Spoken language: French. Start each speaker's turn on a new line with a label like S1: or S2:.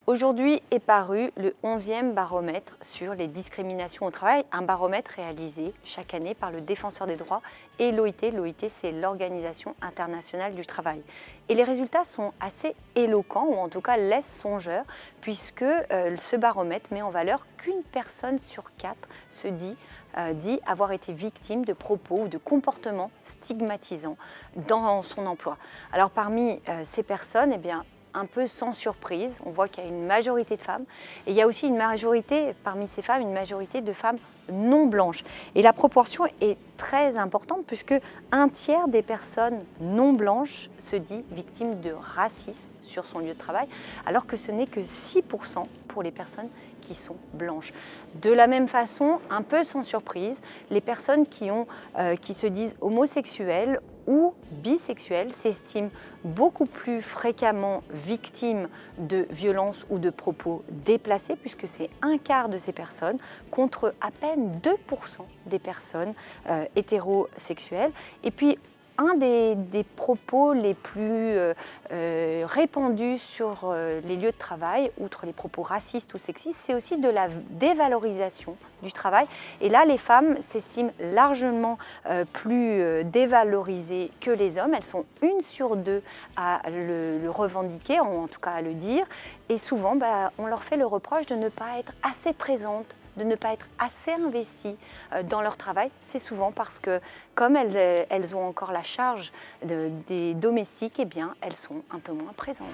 S1: Aujourd'hui est paru le 11e baromètre sur les discriminations au travail, un baromètre réalisé chaque année par le Défenseur des droits et l'OIT. L'OIT, c'est l'Organisation internationale du travail. Et les résultats sont assez éloquents, ou en tout cas laissent songeur, puisque ce baromètre met en valeur qu'une personne sur 4 se dit avoir été victime de propos ou de comportements stigmatisants dans son emploi. Alors parmi ces personnes, eh bien, un peu sans surprise, on voit qu'il y a une majorité de femmes et il y a aussi une majorité, parmi ces femmes, une majorité de femmes non blanches. Et la proportion est très importante puisque un tiers des personnes non blanches se dit victime de racisme sur son lieu de travail, alors que ce n'est que 6% pour les personnes qui sont blanches. De la même façon, un peu sans surprise, les personnes qui se disent homosexuelles ou bisexuelles s'estiment beaucoup plus fréquemment victimes de violences ou de propos déplacés, puisque c'est un quart de ces personnes contre à peine 2% des personnes hétérosexuelles. Et puis, un des propos les plus répandus sur les lieux de travail, outre les propos racistes ou sexistes, c'est aussi de la dévalorisation du travail. Et là, les femmes s'estiment largement plus dévalorisées que les hommes. Elles sont 1 sur 2 à le revendiquer, ou en tout cas à le dire. Et souvent, on leur fait le reproche de ne pas être assez présentes, de ne pas être assez investies dans leur travail. C'est souvent parce que, comme elles ont encore la charge des domestiques, eh bien, elles sont un peu moins présentes.